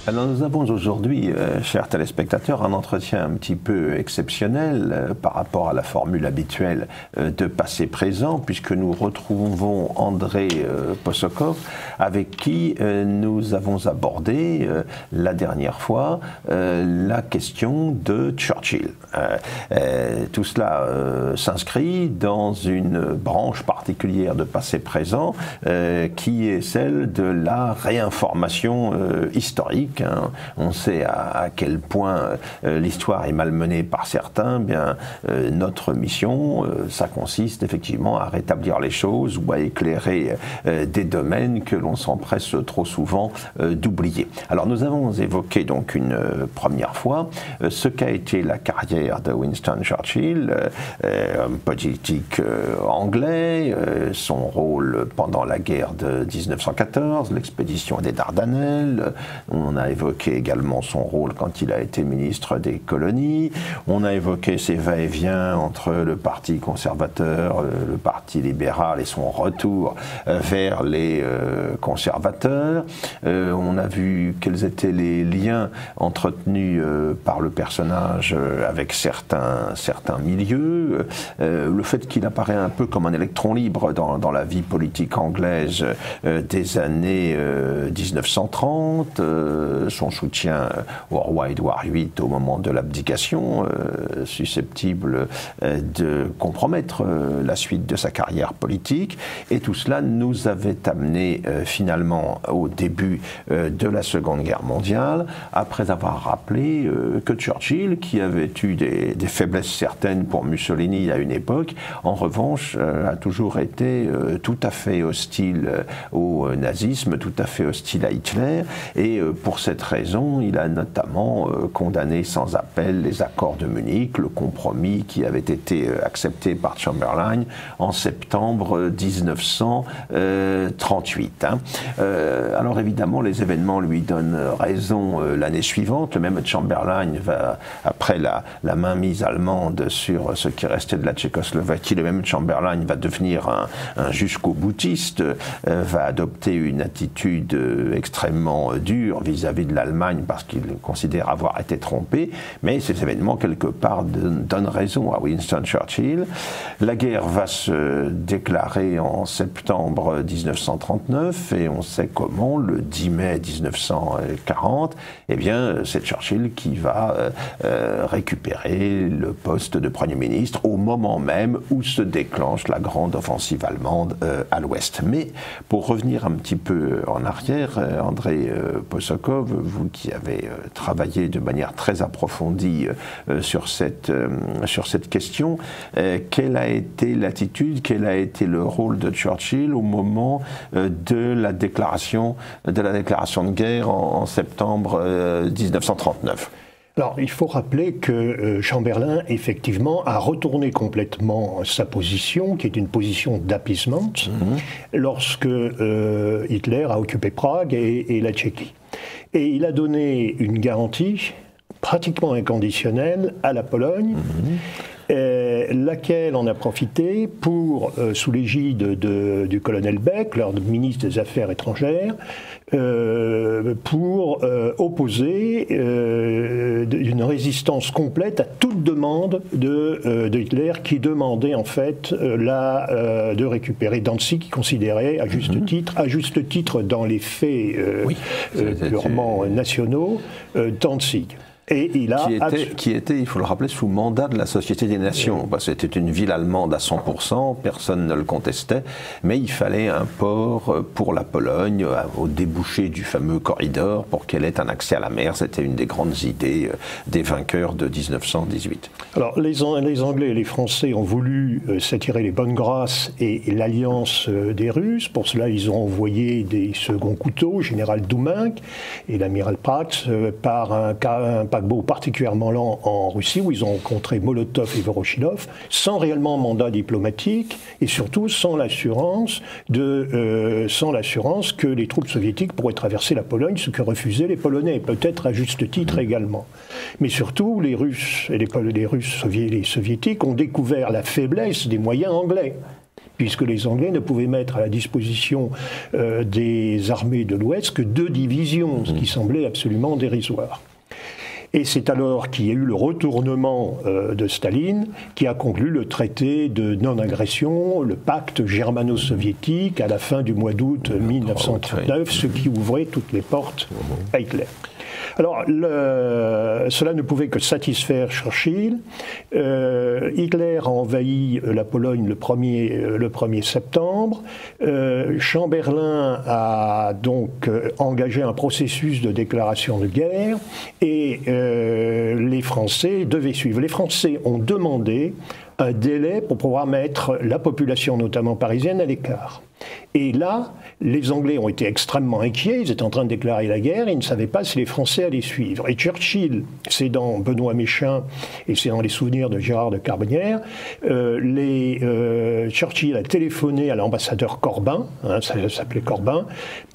Alors nous avons aujourd'hui, chers téléspectateurs, un entretien un petit peu exceptionnel par rapport à la formule habituelle de passé-présent, puisque nous retrouvons André Posokov, avec qui nous avons abordé la dernière fois la question de Churchill. Tout cela s'inscrit dans une branche particulière de passé-présent qui est celle de la réinformation historique. On sait à quel point l'histoire est malmenée par certains. Bien, notre mission, ça consiste effectivement à rétablir les choses ou à éclairer des domaines que l'on s'empresse trop souvent d'oublier. Alors nous avons évoqué donc une première fois ce qu'a été la carrière de Winston Churchill, homme politique anglais, son rôle pendant la guerre de 1914, l'expédition des Dardanelles. On a évoqué également son rôle quand il a été ministre des colonies. On a évoqué ses va-et-vient entre le parti conservateur, le parti libéral et son retour vers les conservateurs. On a vu quels étaient les liens entretenus par le personnage avec certains milieux. Le fait qu'il apparaît un peu comme un électron libre dans la vie politique anglaise des années 1930, son soutien au roi Édouard VIII au moment de l'abdication, susceptible de compromettre la suite de sa carrière politique. Et tout cela nous avait amené finalement au début de la Seconde Guerre mondiale, après avoir rappelé que Churchill, qui avait eu des faiblesses certaines pour Mussolini à une époque, en revanche a toujours été tout à fait hostile au nazisme, tout à fait hostile à Hitler, et pour cette raison, il a notamment condamné sans appel les accords de Munich, le compromis qui avait été accepté par Chamberlain en septembre 1938. Alors évidemment, les événements lui donnent raison l'année suivante. Le même Chamberlain va, après la mainmise allemande sur ce qui restait de la Tchécoslovaquie, le même Chamberlain va devenir un jusqu'au-boutiste, va adopter une attitude extrêmement dure vis-à-vis de l'Allemagne parce qu'il considère avoir été trompé, mais ces événements quelque part donnent raison à Winston Churchill. La guerre va se déclarer en septembre 1939 et on sait comment, le 10 mai 1940, eh bien c'est Churchill qui va récupérer le poste de Premier ministre au moment même où se déclenche la grande offensive allemande à l'ouest. Mais pour revenir un petit peu en arrière, André Posokov, vous qui avez travaillé de manière très approfondie sur cette question, quelle a été l'attitude, quel a été le rôle de Churchill au moment de la déclaration de guerre en septembre 1939 ? Alors, il faut rappeler que Chamberlain, effectivement, a retourné complètement sa position, qui est une position d'apaisement, lorsque Hitler a occupé Prague et la Tchéquie. Et il a donné une garantie pratiquement inconditionnelle à la Pologne, laquelle en a profité pour, sous l'égide du colonel Beck, leur ministre des Affaires étrangères, pour opposer une résistance complète à toute demande de Hitler, qui demandait en fait de récupérer Danzig, qui considérait à juste titre dans les faits purement nationaux, Danzig. Et qui était, il faut le rappeler, sous mandat de la Société des Nations. C'était une ville allemande à 100%, personne ne le contestait, mais il fallait un port pour la Pologne, au débouché du fameux corridor, pour qu'elle ait un accès à la mer. C'était une des grandes idées des vainqueurs de 1918. Alors, les Anglais et les Français ont voulu s'attirer les bonnes grâces et l'alliance des Russes. Pour cela, ils ont envoyé des seconds couteaux, général Doumerc et l'amiral Prax, par un paquebot particulièrement lent en Russie, où ils ont rencontré Molotov et Voroshilov, sans réellement mandat diplomatique et surtout sans l'assurance que les troupes soviétiques pourraient traverser la Pologne, ce que refusaient les Polonais, peut-être à juste titre également. Mais surtout, les Russes et les Soviétiques ont découvert la faiblesse des moyens anglais. puisque les Anglais ne pouvaient mettre à la disposition des armées de l'Ouest que 2 divisions, ce qui semblait absolument dérisoire. Et c'est alors qu'il y a eu le retournement de Staline qui a conclu le traité de non-agression, le pacte germano-soviétique à la fin du mois d'août 1939, ce qui ouvrait toutes les portes à Hitler. Alors, cela ne pouvait que satisfaire Churchill. Hitler a envahi la Pologne le 1er septembre. Chamberlain a donc engagé un processus de déclaration de guerre et les Français devaient suivre. Les Français ont demandé un délai pour pouvoir mettre la population, notamment parisienne, à l'écart. Et là, les Anglais ont été extrêmement inquiets, ils étaient en train de déclarer la guerre, ils ne savaient pas si les Français allaient suivre. Et Churchill, c'est dans Benoît Méchain et c'est dans les souvenirs de Gérard de Carbonnières, Churchill a téléphoné à l'ambassadeur Corbin, ça s'appelait Corbin,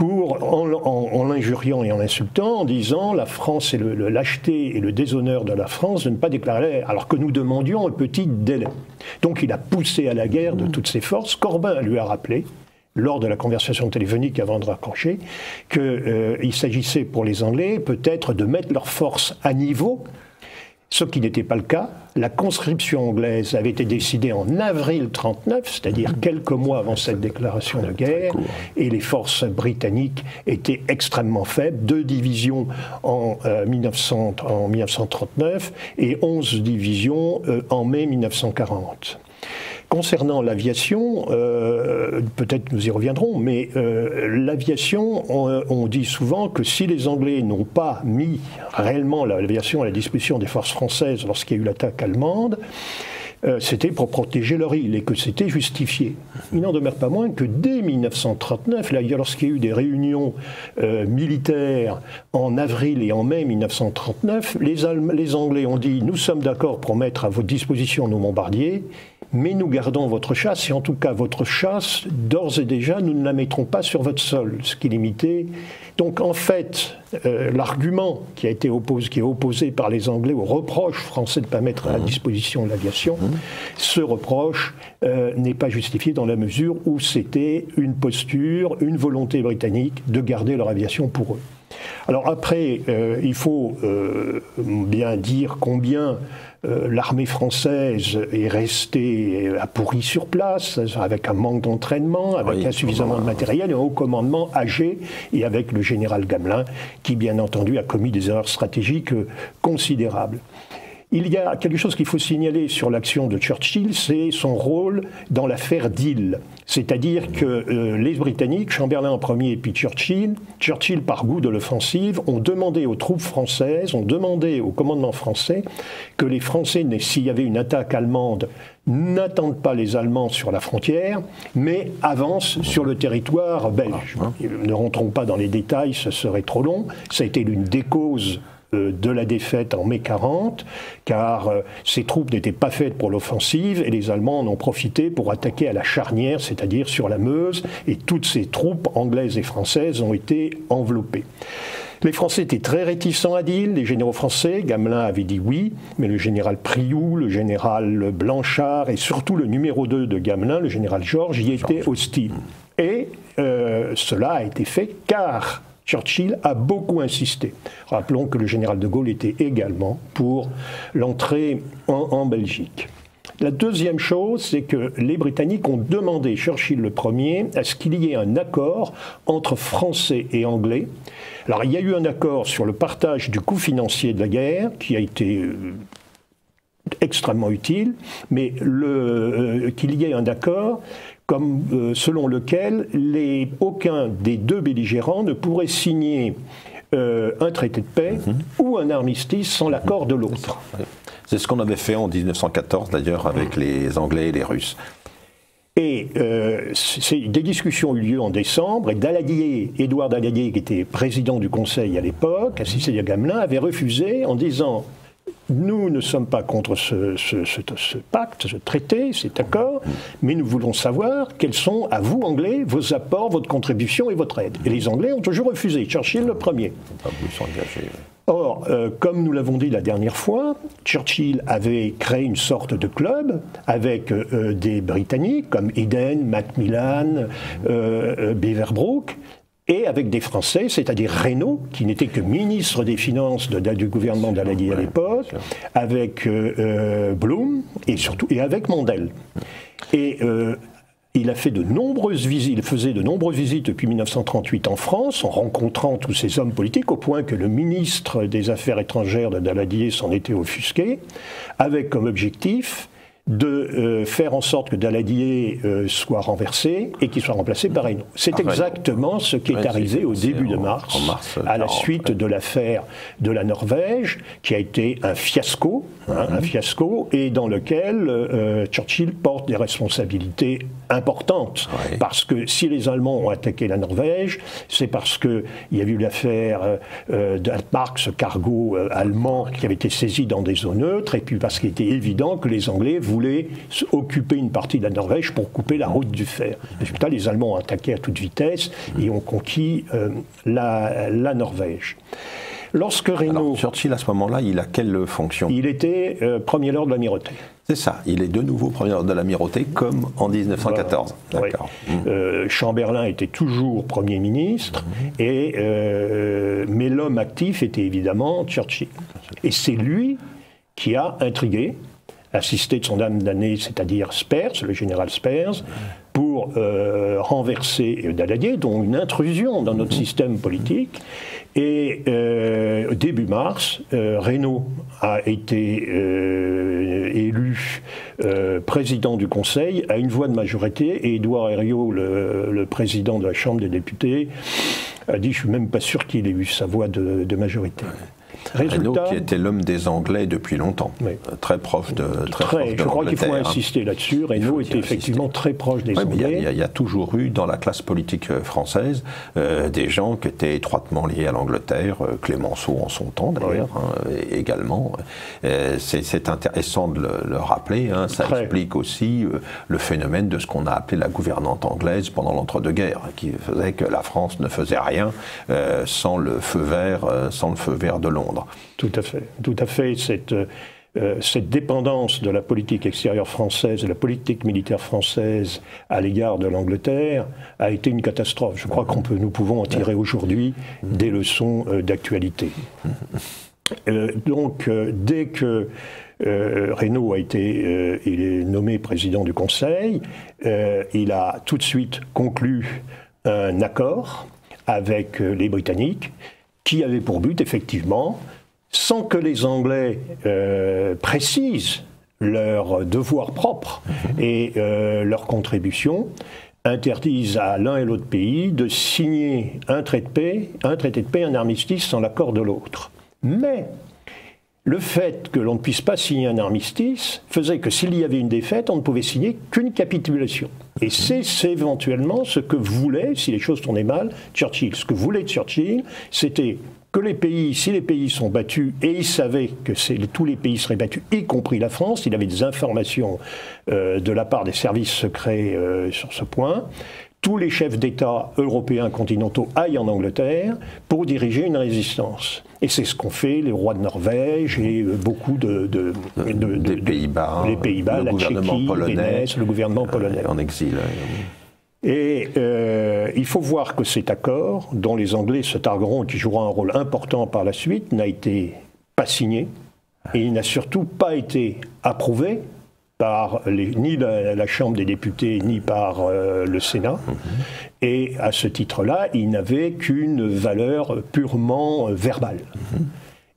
en l'injuriant et en l'insultant, en disant la France est le lâcheté et le déshonneur de la France de ne pas déclarer la guerre, alors que nous demandions un petit délai. Donc il a poussé à la guerre de toutes ses forces. Corbin lui a rappelé, lors de la conversation téléphonique avant de raccrocher, qu'il s'agissait pour les Anglais peut-être de mettre leurs forces à niveau, ce qui n'était pas le cas. La conscription anglaise avait été décidée en avril 1939, c'est-à-dire quelques mois avant cette déclaration de guerre, et les forces britanniques étaient extrêmement faibles, 2 divisions en 1939 et 11 divisions en mai 1940. Concernant l'aviation, peut-être nous y reviendrons, mais l'aviation, on dit souvent que si les Anglais n'ont pas mis réellement l'aviation à la disposition des forces françaises lorsqu'il y a eu l'attaque allemande, c'était pour protéger leur île et que c'était justifié. Il n'en demeure pas moins que dès 1939, lorsqu'il y a eu des réunions militaires en avril et en mai 1939, les Anglais ont dit « Nous sommes d'accord pour mettre à votre disposition nos bombardiers, mais nous gardons votre chasse, et en tout cas votre chasse, d'ores et déjà, nous ne la mettrons pas sur votre sol », ce qui est limité. Donc en fait, l'argument qui est opposé par les Anglais au reproche français de ne pas mettre à la disposition de l'aviation, ce reproche n'est pas justifié dans la mesure où c'était une posture, une volonté britannique de garder leur aviation pour eux. Alors après, il faut bien dire combien l'armée française est restée appourrie sur place, avec un manque d'entraînement, avec insuffisamment de matériel, et un haut commandement âgé, et avec le général Gamelin, qui bien entendu a commis des erreurs stratégiques considérables. Il y a quelque chose qu'il faut signaler sur l'action de Churchill, c'est son rôle dans l'affaire d'Île. C'est-à-dire que les Britanniques, Chamberlain en premier et puis Churchill, par goût de l'offensive, ont demandé aux troupes françaises, ont demandé au commandement français que les Français, s'il y avait une attaque allemande, n'attendent pas les Allemands sur la frontière, mais avancent sur le territoire belge. Ne rentrons pas dans les détails, ce serait trop long. Ça a été l'une des causes de la défaite en mai 40, car ces troupes n'étaient pas faites pour l'offensive et les Allemands en ont profité pour attaquer à la charnière, c'est-à-dire sur la Meuse, et toutes ces troupes anglaises et françaises ont été enveloppées. Les Français étaient très réticents à Diehl, les généraux français, Gamelin avait dit oui, mais le général Priou, le général Blanchard et surtout le numéro 2 de Gamelin, le général Georges, y étaient hostiles. Et cela a été fait car Churchill a beaucoup insisté. Rappelons que le général de Gaulle était également pour l'entrée en Belgique. La deuxième chose, c'est que les Britanniques ont demandé, Churchill le premier, à ce qu'il y ait un accord entre Français et Anglais. Alors il y a eu un accord sur le partage du coût financier de la guerre, qui a été extrêmement utile, mais qu'il y ait un accord selon lequel aucun des deux belligérants ne pourrait signer un traité de paix ou un armistice sans l'accord de l'autre. C'est ce qu'on avait fait en 1914 d'ailleurs avec les Anglais et les Russes. Et des discussions ont eu lieu en décembre, et Édouard Daladier, qui était président du Conseil à l'époque, assisté à Gamelin, avait refusé en disant nous ne sommes pas contre ce pacte, ce traité, cet accord, mais nous voulons savoir quels sont, à vous, Anglais, vos apports, votre contribution et votre aide. Et les Anglais ont toujours refusé, Churchill le premier. Pas voulu s'engager. Or, comme nous l'avons dit la dernière fois, Churchill avait créé une sorte de club avec des Britanniques comme Eden, Macmillan, Beaverbrook, et avec des Français, c'est-à-dire Reynaud, qui n'était que ministre des Finances du gouvernement Daladier à l'époque, avec Blum et avec Mondel. Et il a fait de nombreuses visites, il faisait de nombreuses visites depuis 1938 en France, en rencontrant tous ces hommes politiques, au point que le ministre des Affaires étrangères de Daladier s'en était offusqué, avec comme objectif de faire en sorte que Daladier soit renversé et qu'il soit remplacé par Reynaud. C'est exactement ce qui est arrivé au début de mars, à la suite de l'affaire de la Norvège, qui a été un fiasco, un fiasco, et dans lequel Churchill porte des responsabilités importantes. Parce que si les Allemands ont attaqué la Norvège, c'est parce qu'il y a eu l'affaire d'Altmark, ce cargo allemand qui avait été saisi dans des zones neutres, et puis parce qu'il était évident que les Anglais voulaient occuper une partie de la Norvège pour couper la route du fer. Résultat, les Allemands ont attaqué à toute vitesse et ont conquis la Norvège. Lorsque Reynaud... Alors, Churchill, à ce moment-là, il a quelle fonction? Il était premier lord de l'Amirauté. C'est ça, il est de nouveau premier lord de l'Amirauté, comme en 1914. Voilà. D'accord. Chamberlain était toujours Premier ministre, mais l'homme actif était évidemment Churchill. Et c'est lui qui a intrigué, assisté de son âme damnée, c'est-à-dire Spears, le général Spears, pour renverser Daladier, dont une intrusion dans notre système politique. Et début mars, Reynaud a été élu président du Conseil à une voix de majorité, et Édouard Herriot, le président de la Chambre des députés, a dit « je ne suis même pas sûr qu'il ait eu sa voix de majorité ». Reynaud, qui était l'homme des Anglais depuis longtemps, très proche de Je crois qu'il faut insister là-dessus. Reynaud était effectivement très proche des Anglais. Il y a toujours eu dans la classe politique française des gens qui étaient étroitement liés à l'Angleterre, Clémenceau en son temps d'ailleurs, également. C'est intéressant de le rappeler, ça explique aussi le phénomène de ce qu'on a appelé la gouvernante anglaise pendant l'entre-deux-guerres, qui faisait que la France ne faisait rien sans le feu vert de Londres. Tout à fait. Tout à fait. Cette dépendance de la politique extérieure française, de la politique militaire française à l'égard de l'Angleterre a été une catastrophe. Je crois nous pouvons en tirer aujourd'hui des leçons d'actualité. Donc, dès que Reynaud a été il est nommé président du Conseil, il a tout de suite conclu un accord avec les Britanniques, qui avait pour but, effectivement, sans que les Anglais précisent leurs devoirs propres et leurs contributions, interdisent à l'un et l'autre pays de signer un traité de paix, un armistice sans l'accord de l'autre. Mais le fait que l'on ne puisse pas signer un armistice faisait que s'il y avait une défaite, on ne pouvait signer qu'une capitulation. Et c'est éventuellement ce que voulait, si les choses tournaient mal, Churchill. Ce que voulait Churchill, c'était que les pays, si les pays sont battus, et il savait que tous les pays seraient battus, y compris la France, il avait des informations de la part des services secrets sur ce point, tous les chefs d'État européens continentaux aillent en Angleterre pour diriger une résistance. Et c'est ce qu'ont fait les rois de Norvège et beaucoup des Pays-Bas, les Pays-Bas, la Tchéquie, le gouvernement polonais. En exil. Et il faut voir que cet accord, dont les Anglais se targueront et qui jouera un rôle important par la suite, n'a été pas signé, et il n'a surtout pas été approuvé par ni la Chambre des députés, ni par le Sénat. Et à ce titre-là, il n'avait qu'une valeur purement verbale.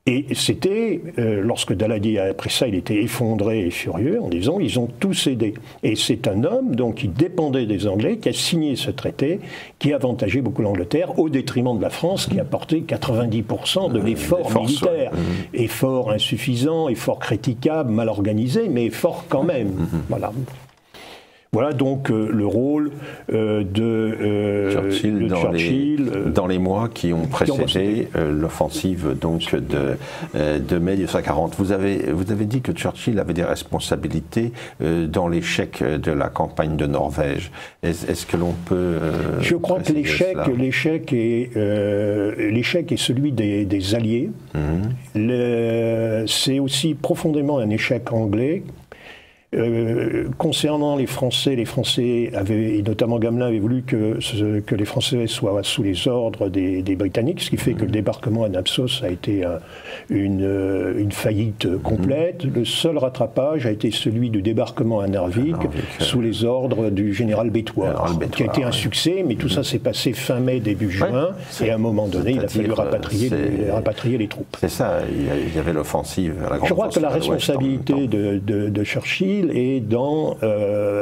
Et c'était, lorsque Daladier a appris ça, il était effondré et furieux en disant « ils ont tous cédé ». Et c'est un homme donc, qui dépendait des Anglais, qui a signé ce traité, qui avantageait beaucoup l'Angleterre, au détriment de la France, qui a porté 90% de l'effort militaire. Effort insuffisant, effort critiquable, mal organisé, mais effort quand même. Voilà. Voilà donc le rôle de Churchill dans les mois qui ont précédé l'offensive donc de mai 1940. Vous avez dit que Churchill avait des responsabilités dans l'échec de la campagne de Norvège. Est-ce que l'on peut Je crois que l'échec est celui des Alliés. C'est aussi profondément un échec anglais. Concernant les Français avaient, et notamment Gamelin avait voulu que les Français soient sous les ordres des Britanniques, ce qui fait que le débarquement à Naxos a été une faillite complète. Le seul rattrapage a été celui du débarquement à Narvik sous les ordres du général Bétoir, qui a été un succès, mais tout ça s'est passé fin mai, début juin, et à un moment donné, il a fallu rapatrier les troupes. C'est ça, il y avait l'offensive à la grande. Je crois que la responsabilité de Churchill est dans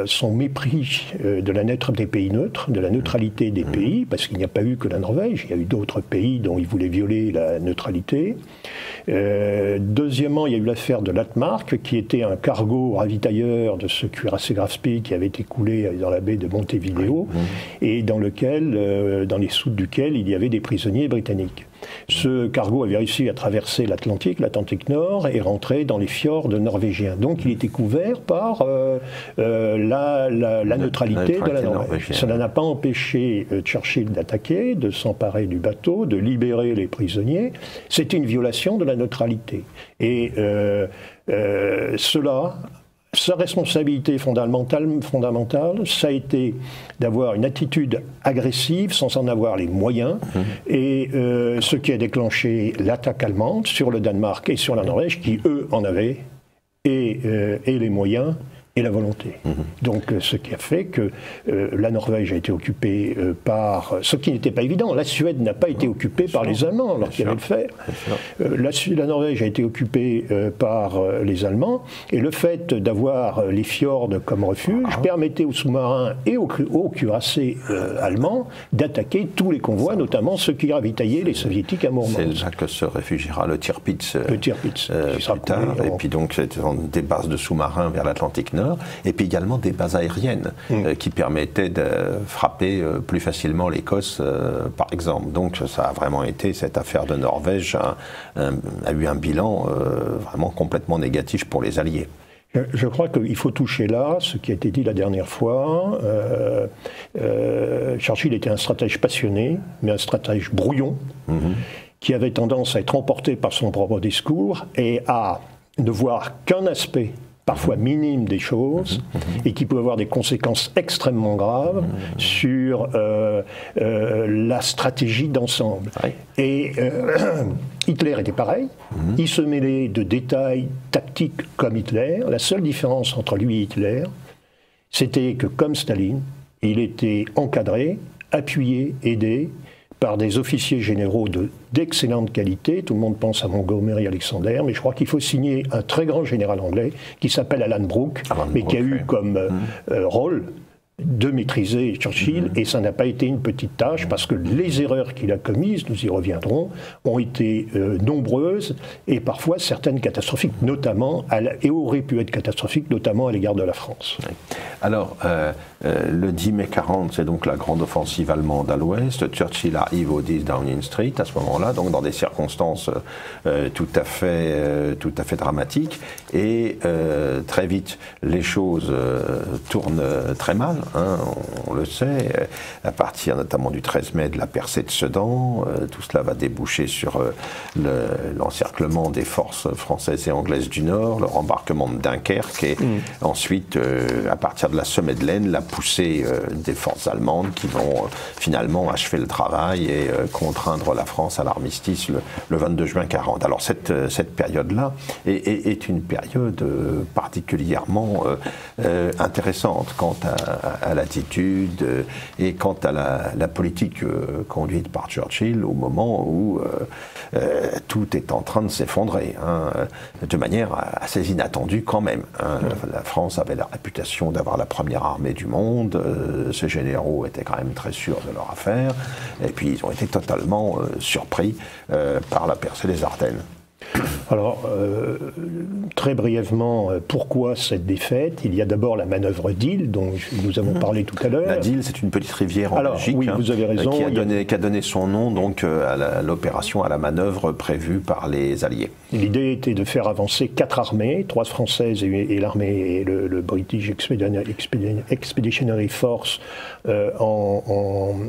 son mépris de la des pays neutres, de la neutralité des pays, parce qu'il n'y a pas eu que la Norvège, il y a eu d'autres pays dont il voulait violer la neutralité. Deuxièmement, il y a eu l'affaire de l'Atmark, qui était un cargo ravitailleur de ce cuirassé Grafspee qui avait été coulé dans la baie de Montevideo, et dans les soutes duquel il y avait des prisonniers britanniques. Ce cargo avait réussi à traverser l'Atlantique Nord, et rentrer dans les fjords norvégiens. Donc il était couvert par la neutralité de la Norvège. Cela n'a pas empêché Churchill d'attaquer, de s'emparer du bateau, de libérer les prisonniers. C'était une violation de la neutralité. Et sa responsabilité fondamentale, ça a été d'avoir une attitude agressive sans en avoir les moyens, et ce qui a déclenché l'attaque allemande sur le Danemark et sur la Norvège, qui eux en avaient, et les moyens et la volonté. Donc ce qui a fait que la Norvège a été occupée par... Ce qui n'était pas évident, la Suède n'a pas été occupée par les Allemands alors qu'il y avait le fer. La Norvège a été occupée par les Allemands, et le fait d'avoir les fjords comme refuge permettait aux sous-marins et aux cuirassés allemands d'attaquer tous les convois, notamment ceux qui ravitaillaient les soviétiques à Mourmansk. C'est là que se réfugiera le Tirpitz plus tard, et puis donc c'était des bases de sous-marins vers l'Atlantique Nord, et puis également des bases aériennes qui permettaient de frapper plus facilement l'Écosse, par exemple. Donc ça a vraiment été, cette affaire de Norvège a eu un bilan vraiment complètement négatif pour les Alliés. Je crois qu'il faut toucher là ce qui a été dit la dernière fois. Churchill était un stratège passionné, mais un stratège brouillon, qui avait tendance à être emporté par son propre discours et à ne voir qu'un aspect parfois minime des choses, et qui peut avoir des conséquences extrêmement graves sur la stratégie d'ensemble. Et Hitler était pareil, il se mêlait de détails tactiques comme Hitler. La seule différence entre lui et Hitler, c'était que comme Staline, il était encadré, appuyé, aidé par des officiers généraux d'excellente qualité. Tout le monde pense à Montgomery Alexander, mais je crois qu'il faut signer un très grand général anglais qui s'appelle Alan Brooke, qui a eu comme rôle de maîtriser Churchill, et ça n'a pas été une petite tâche, parce que les erreurs qu'il a commises, nous y reviendrons, ont été nombreuses, et parfois certaines catastrophiques, notamment, et auraient pu être catastrophiques, notamment à l'égard de la France. Alors, le 10 mai 40, c'est donc la grande offensive allemande à l'ouest. Churchill arrive au 10 Downing Street à ce moment-là, donc dans des circonstances tout à fait dramatiques, et très vite, les choses tournent très mal. On le sait, à partir notamment du 13 mai de la percée de Sedan, tout cela va déboucher sur l'encerclement des forces françaises et anglaises du Nord, le rembarquement de Dunkerque, et ensuite, à partir de la Semedlen, la poussée des forces allemandes qui vont finalement achever le travail et contraindre la France à l'armistice le 22 juin 40. Alors cette période-là est une période particulièrement intéressante quant à l'attitude et quant à la politique conduite par Churchill au moment où tout est en train de s'effondrer, de manière assez inattendue quand même. La France avait la réputation d'avoir la première armée du monde, ces généraux étaient quand même très sûrs de leur affaire, et puis ils ont été totalement surpris par la percée des Ardennes. Alors, très brièvement, pourquoi cette défaite? Il y a d'abord la manœuvre d'Ille, dont nous avons parlé tout à l'heure. La Dyle, c'est une petite rivière en Belgique, oui, vous avez raison, qui a donné son nom donc, à l'opération, à la manœuvre prévue par les Alliés. L'idée était de faire avancer 4 armées, 3 françaises et l'armée et le British Expeditionary Force,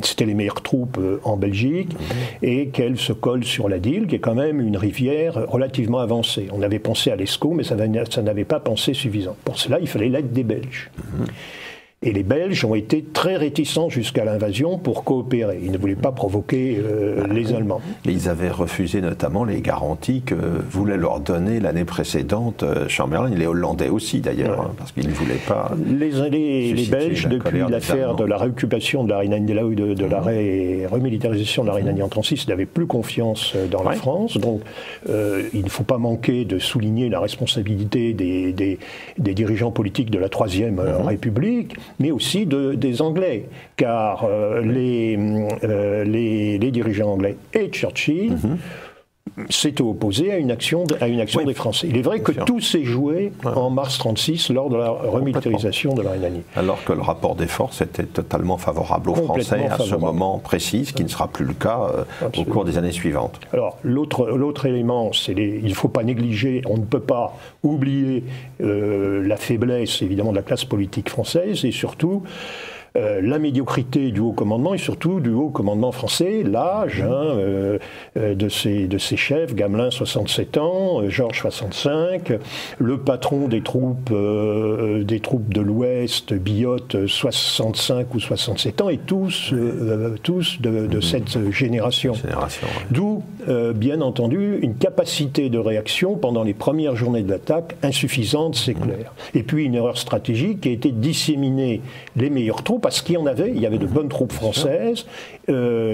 c'était les meilleures troupes en Belgique, et qu'elles se collent sur la Dyle, qui est quand même une rivière relativement avancée. On avait pensé à l'Escaut, mais ça n'avait pas pensé suffisant. Pour cela, il fallait l'aide des Belges. Et les Belges ont été très réticents jusqu'à l'invasion pour coopérer. Ils ne voulaient pas provoquer les Allemands. Et ils avaient refusé notamment les garanties que voulait leur donner l'année précédente Chamberlain, les Hollandais aussi d'ailleurs, parce qu'ils ne voulaient pas... Les Belges, depuis l'affaire de la réoccupation de la Rhénanie, de la remilitarisation de la Rhénanie en 1936, n'avaient plus confiance dans la France. Donc il ne faut pas manquer de souligner la responsabilité des dirigeants politiques de la Troisième République, mais aussi des Anglais, car les dirigeants anglais et Churchill s'étaient opposés à une action des Français. Il est vrai que tout s'est joué en mars 1936 lors de la remilitarisation de la Rhénanie. Alors que le rapport des forces était totalement favorable aux Français à ce moment précis, ce qui ne sera plus le cas au cours des années suivantes. Alors l'autre élément, c'est il ne faut pas négliger, on ne peut pas oublier la faiblesse évidemment de la classe politique française et surtout la médiocrité du haut commandement et surtout du haut commandement français, l'âge de ses chefs, Gamelin 67 ans, Georges 65, le patron des troupes de l'Ouest, Billotte 65 ou 67 ans, et tous de cette génération. D'où, bien entendu, une capacité de réaction pendant les premières journées de l'attaque insuffisante, c'est clair. Et puis une erreur stratégique qui a été de disséminer les meilleures troupes, parce qu'il y avait de bonnes troupes françaises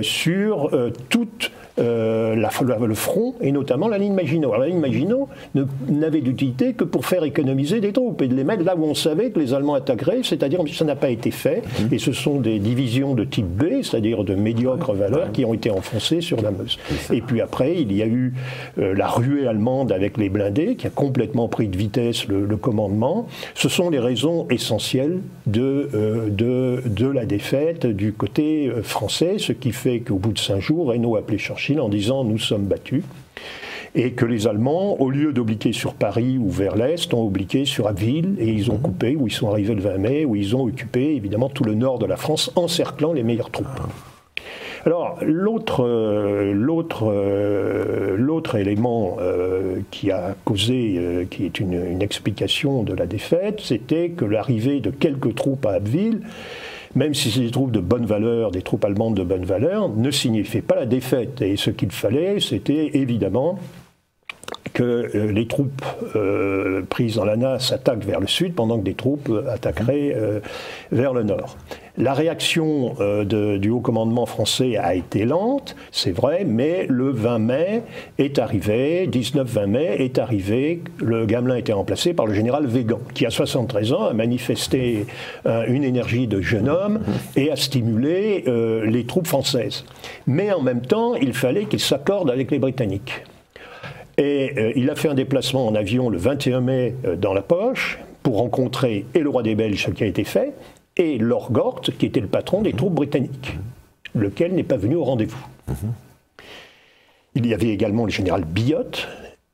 sur toute le front, et notamment la ligne Maginot. Alors la ligne Maginot n'avait d'utilité que pour faire économiser des troupes et de les mettre là où on savait que les Allemands attaqueraient, c'est-à-dire que ça n'a pas été fait, et ce sont des divisions de type B, c'est-à-dire de médiocre valeur, qui ont été enfoncées sur la Meuse. Et puis après, il y a eu la ruée allemande avec les blindés, qui a complètement pris de vitesse le commandement. Ce sont les raisons essentielles de la défaite du côté français, ce qui fait qu'au bout de 5 jours, Reynaud a appelé Churchill en disant « nous sommes battus », et que les Allemands, au lieu d'obliquer sur Paris ou vers l'Est, ont obliqué sur Abbeville, et ils ont coupé, où ils sont arrivés le 20 mai, où ils ont occupé évidemment tout le nord de la France, encerclant les meilleures troupes. Alors, l'autre élément qui a causé, qui est une explication de la défaite, c'était que l'arrivée de quelques troupes à Abbeville, même si c'est des troupes de bonne valeur, des troupes allemandes de bonne valeur, ne signifiait pas la défaite. Et ce qu'il fallait, c'était évidemment que les troupes prises dans la nasse attaquent vers le sud, pendant que des troupes attaqueraient vers le nord. La réaction du haut commandement français a été lente, c'est vrai, mais le 20 mai est arrivé, 19-20 mai est arrivé, le Gamelin a été remplacé par le général Weygand, qui à 73 ans a manifesté une énergie de jeune homme et a stimulé les troupes françaises. Mais en même temps, il fallait qu'il s'accorde avec les Britanniques. Et il a fait un déplacement en avion le 21 mai dans la poche pour rencontrer et le roi des Belges, ce qui a été fait, et Lord Gort, qui était le patron des troupes britanniques, lequel n'est pas venu au rendez-vous. Il y avait également le général Billotte,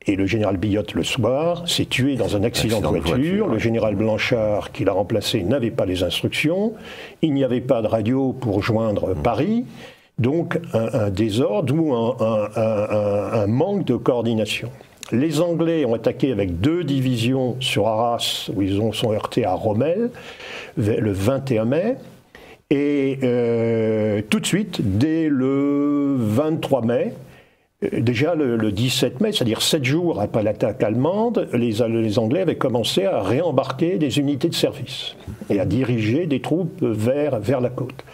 et le général Billotte, le soir, s'est tué dans un accident de voiture. Le général Blanchard, qui l'a remplacé, n'avait pas les instructions. Il n'y avait pas de radio pour joindre Paris. Donc un désordre ou un manque de coordination. Les Anglais ont attaqué avec 2 divisions sur Arras, où ils sont heurtés à Rommel, le 21 mai. Et tout de suite, dès le 23 mai, déjà le 17 mai, c'est-à-dire 7 jours après l'attaque allemande, les Anglais avaient commencé à réembarquer des unités de service et à diriger des troupes vers la côte.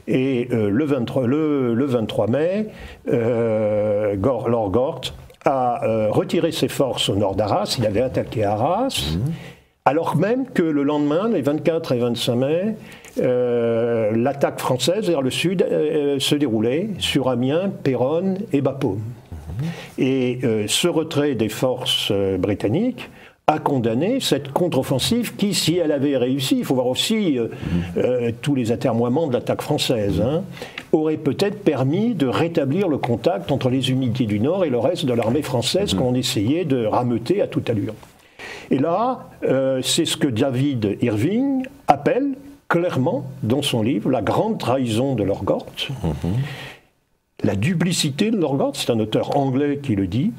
Et le 23 mai, Lord Gort a retiré ses forces au nord d'Arras. Il avait attaqué Arras, alors même que le lendemain, les 24 et 25 mai, l'attaque française vers le sud se déroulait sur Amiens, Péronne et Bapaume. Et ce retrait des forces britanniques a condamné cette contre-offensive qui, si elle avait réussi, il faut voir aussi tous les atermoiements de l'attaque française, aurait peut-être permis de rétablir le contact entre les unités du Nord et le reste de l'armée française qu'on essayait de rameuter à toute allure. Et là, c'est ce que David Irving appelle clairement dans son livre la grande trahison de Lorgort. La duplicité de Lorgort, c'est un auteur anglais qui le dit,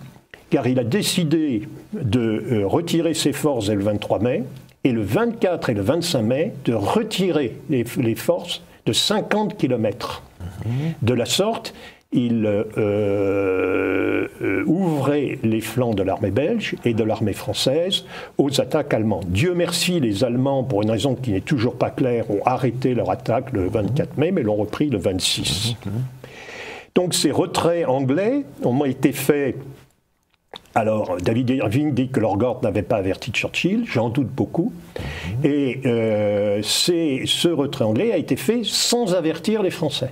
car il a décidé de retirer ses forces dès le 23 mai, et le 24 et le 25 mai, de retirer les forces de 50 km. De la sorte, il ouvrait les flancs de l'armée belge et de l'armée française aux attaques allemandes. Dieu merci, les Allemands, pour une raison qui n'est toujours pas claire, ont arrêté leur attaque le 24 mai, mais l'ont repris le 26. Donc ces retraits anglais ont été faits. Alors, David Irving dit que Lorgort n'avait pas averti Churchill, j'en doute beaucoup, et ce retrait anglais a été fait sans avertir les Français.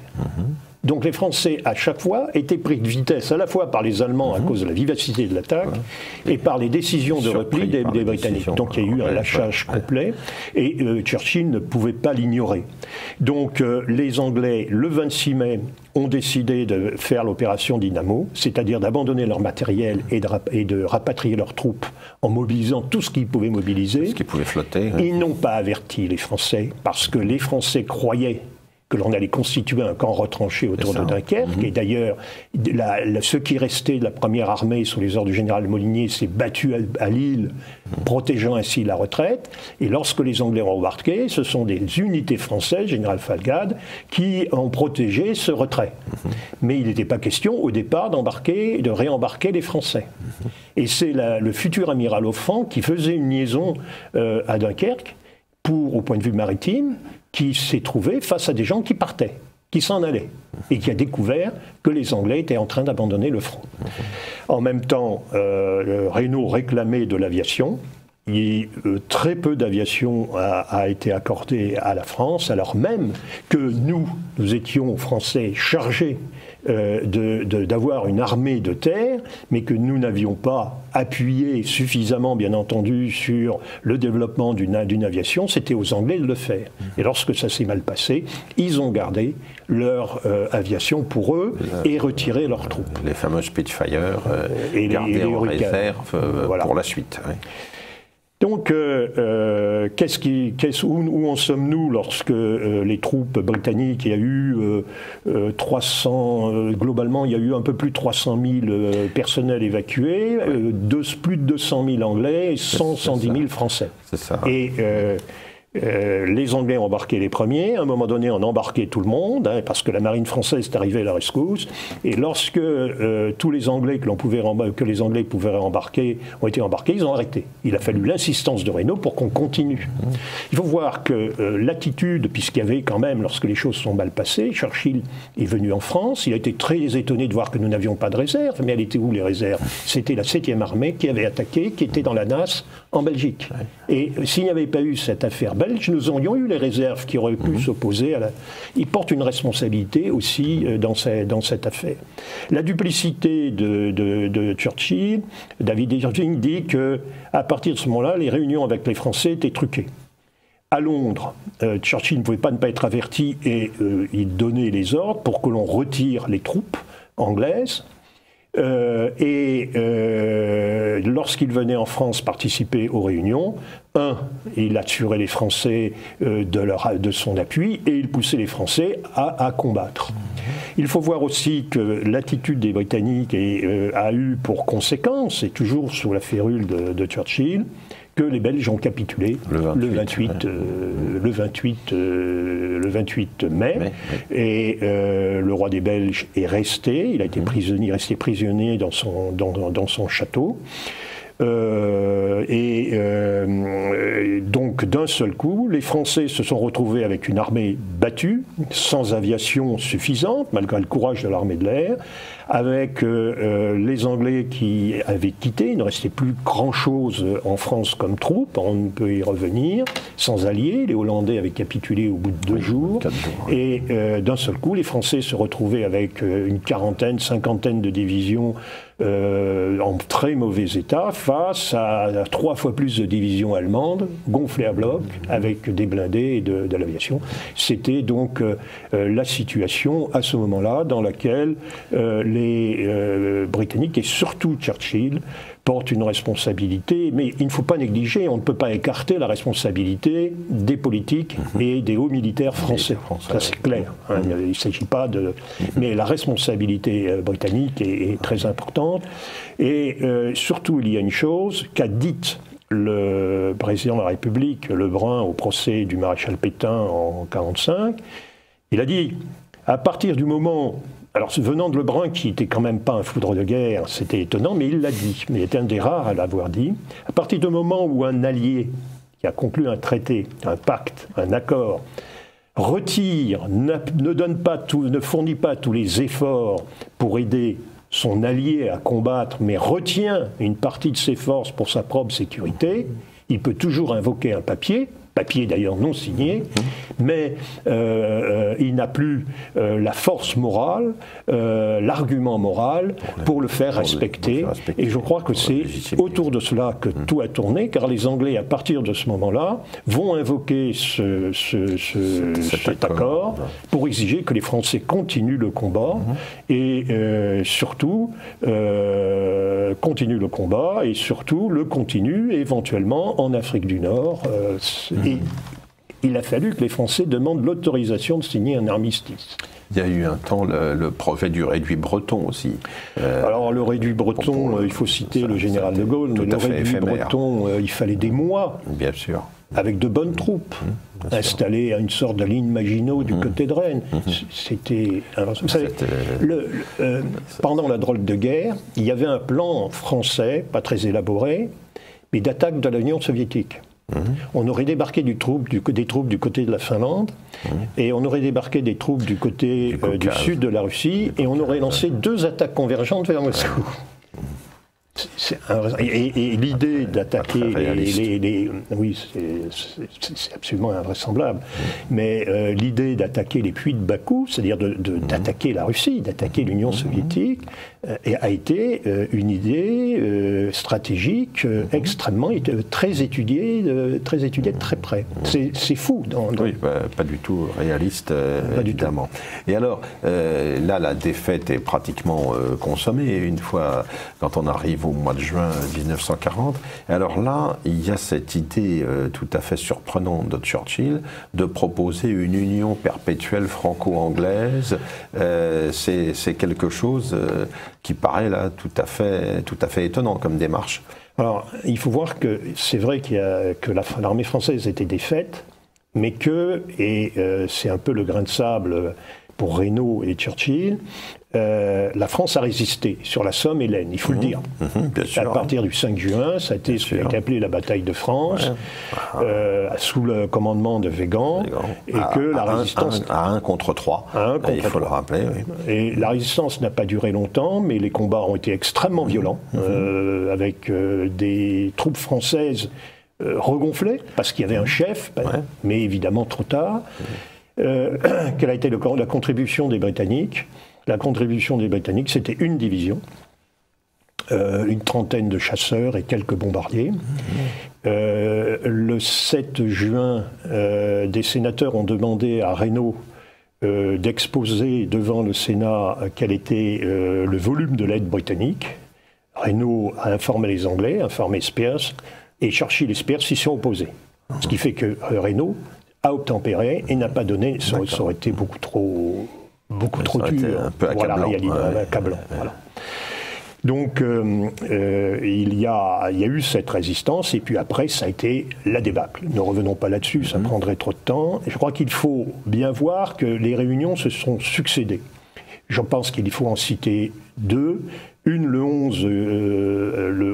Donc les Français, à chaque fois, étaient pris de vitesse, à la fois par les Allemands à cause de la vivacité de l'attaque, et par les décisions de repli des Britanniques. Donc il y a eu un lâchage complet, et Churchill ne pouvait pas l'ignorer. Donc les Anglais, le 26 mai, ont décidé de faire l'opération Dynamo, c'est-à-dire d'abandonner leur matériel et de rapatrier leurs troupes en mobilisant tout ce qu'ils pouvaient mobiliser. Ce qui pouvait flotter. Ils n'ont pas averti les Français, parce que les Français croyaient que l'on allait constituer un camp retranché autour de Dunkerque. Et d'ailleurs, ce qui restait de la première armée sous les ordres du général Molinier s'est battu à Lille, protégeant ainsi la retraite. Et lorsque les Anglais ont embarqué, ce sont des unités françaises, général Falgade, qui ont protégé ce retrait. Mais il n'était pas question au départ de réembarquer les Français. Et c'est le futur amiral Offand qui faisait une liaison à Dunkerque, au point de vue maritime, qui s'est trouvé face à des gens qui partaient, qui s'en allaient, et qui a découvert que les Anglais étaient en train d'abandonner le front. En même temps, Reynaud réclamait de l'aviation. Très peu d'aviation a été accordée à la France, alors même que nous étions Français chargés d'avoir une armée de terre, mais que nous n'avions pas appuyé suffisamment, bien entendu, sur le développement d'une aviation. C'était aux Anglais de le faire. Et lorsque ça s'est mal passé, ils ont gardé leur aviation pour eux et retiré leurs troupes. Les fameux Spitfire gardés en réserve pour la suite. Oui. Donc, où en sommes-nous lorsque les troupes britanniques, il y a eu 300, globalement, il y a eu un peu plus de 300 000 personnels évacués, plus de 200 000 Anglais et 110 000 Français. C'est ça. Et les Anglais ont embarqué les premiers, à un moment donné on a embarqué tout le monde, parce que la marine française est arrivée à la rescousse, et lorsque tous les Anglais que les Anglais pouvaient embarquer ont été embarqués, ils ont arrêté. Il a fallu l'insistance de Reynaud pour qu'on continue. Il faut voir que l'attitude, puisqu'il y avait quand même, lorsque les choses sont mal passées, Churchill est venu en France, il a été très étonné de voir que nous n'avions pas de réserve, mais elle était où les réserves? C'était la 7e armée qui avait attaqué, qui était dans la Nasse en Belgique. Et s'il n'y avait pas eu cette affaire belge, nous aurions eu les réserves qui auraient pu s'opposer à la... Il porte une responsabilité aussi dans cette affaire. La duplicité de Churchill, David Irving dit qu'à partir de ce moment-là, les réunions avec les Français étaient truquées. À Londres, Churchill ne pouvait pas ne pas être averti et il donnait les ordres pour que l'on retire les troupes anglaises. Lorsqu'il venait en France participer aux réunions, il assurait les Français de son appui et il poussait les Français à combattre. Il faut voir aussi que l'attitude des Britanniques a eu pour conséquence, et toujours sous la férule de Churchill, que les Belges ont capitulé le 28 mai. Et le roi des Belges est resté, il a été resté prisonnier dans son château. Donc d'un seul coup, les Français se sont retrouvés avec une armée battue, sans aviation suffisante, malgré le courage de l'armée de l'air, avec les Anglais qui avaient quitté, il ne restait plus grand-chose en France comme troupes, on peut y revenir, sans alliés, les Hollandais avaient capitulé au bout de 2 jours, et d'un seul coup, les Français se retrouvaient avec une quarantaine, 50aine de divisions en très mauvais état face à 3 fois plus de divisions allemandes gonflées à bloc avec des blindés et de l'aviation. C'était donc la situation à ce moment-là dans laquelle les Britanniques et surtout Churchill portent une responsabilité, mais il ne faut pas négliger, on ne peut pas écarter la responsabilité des politiques et des hauts militaires français. Ça c'est clair, hein, il ne s'agit pas de... Mais la responsabilité britannique est très importante, et surtout il y a une chose qu'a dite le président de la République, Lebrun, au procès du maréchal Pétain en 1945, il a dit, à partir du moment... Alors, venant de Lebrun, qui n'était quand même pas un foudre de guerre, c'était étonnant, mais il l'a dit. Mais il était un des rares à l'avoir dit. À partir du moment où un allié qui a conclu un traité, un pacte, un accord, retire, ne fournit pas tous les efforts pour aider son allié à combattre, mais retient une partie de ses forces pour sa propre sécurité, il peut toujours invoquer un papier d'ailleurs non signé, mais il n'a plus la force morale, l'argument moral pour le faire respecter. Et je crois que c'est autour de cela que tout a tourné, car les Anglais, à partir de ce moment-là, vont invoquer cet accord pour exiger que les Français continuent le combat et surtout continuent le combat et surtout le continuent éventuellement en Afrique du Nord. Et il a fallu que les Français demandent l'autorisation de signer un armistice. Il y a eu un temps le projet du réduit breton aussi. Alors le réduit breton, il faut citer le général de Gaulle, mais le réduit breton, il fallait des mois. Bien sûr. Avec de bonnes troupes, installées à une sorte de ligne Maginot du côté de Rennes. C'était... Vous savez, pendant la drôle de guerre, il y avait un plan français, pas très élaboré, mais d'attaque de l'Union soviétique. On aurait débarqué des troupes du côté de la Finlande, et on aurait débarqué des troupes du côté du sud de la Russie, et on aurait lancé 2 attaques convergentes vers Moscou. Et l'idée d'attaquer oui, c'est absolument invraisemblable. Mais l'idée d'attaquer les puits de Bakou, c'est-à-dire d'attaquer la Russie, d'attaquer l'Union soviétique, a été une idée stratégique extrêmement très étudiée de très près. C'est fou. Oui, pas du tout réaliste, évidemment. Et alors, là, la défaite est pratiquement consommée une fois, quand on arrive au mois de juin 1940. Et alors là, il y a cette idée tout à fait surprenante de Churchill de proposer une union perpétuelle franco-anglaise. C'est quelque chose qui paraît là tout à fait étonnant comme démarche. Alors, il faut voir que c'est vrai que l'armée française était défaite, mais que, et c'est un peu le grain de sable pour Reynaud et Churchill, la France a résisté sur la Somme et l'Aisne, il faut le dire. Bien sûr, à partir du 5 juin, ça a été ce qui a été appelé la bataille de France, sous le commandement de Weygand, et que la résistance... À 1 contre 3, il faut le rappeler. Oui. Et la résistance n'a pas duré longtemps, mais les combats ont été extrêmement violents, avec des troupes françaises regonflées, parce qu'il y avait un chef, mais évidemment trop tard. Quelle a été la contribution des Britanniques? La contribution des Britanniques, c'était une division, une trentaine de chasseurs et quelques bombardiers. Le 7 juin, des sénateurs ont demandé à Reynaud d'exposer devant le Sénat quel était le volume de l'aide britannique. Reynaud a informé les Anglais, informé Spears, et Churchill et Spears s'y sont opposés. Ce qui fait que Reynaud a obtempéré et n'a pas donné, ça aurait été beaucoup trop dur, un peu voilà, accablant. Voilà. Donc il y a eu cette résistance, et puis après ça a été la débâcle. Ne revenons pas là-dessus, ça prendrait trop de temps. Et je crois qu'il faut bien voir que les réunions se sont succédées. Je pense qu'il faut en citer 2. Une le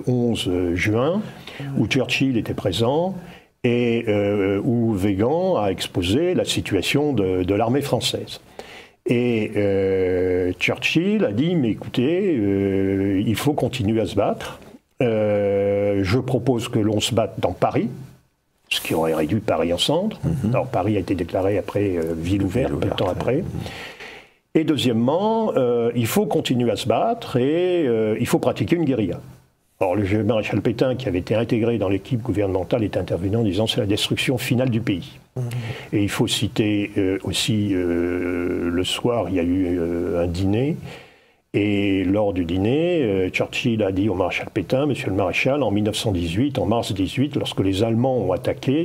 11 juin, où Churchill était présent, et où Weygand a exposé la situation de l'armée française. Et Churchill a dit, mais écoutez, il faut continuer à se battre. Je propose que l'on se batte dans Paris, ce qui aurait réduit Paris en cendres. Alors Paris a été déclaré après ville ouverte, peu de temps après. Et deuxièmement, il faut continuer à se battre et il faut pratiquer une guérilla. Or, le maréchal Pétain, qui avait été intégré dans l'équipe gouvernementale, est intervenu en disant c'est la destruction finale du pays. Et il faut citer aussi, le soir, il y a eu un dîner. Et lors du dîner, Churchill a dit au maréchal Pétain, monsieur le maréchal, en 1918, en mars 18, lorsque les Allemands ont attaqué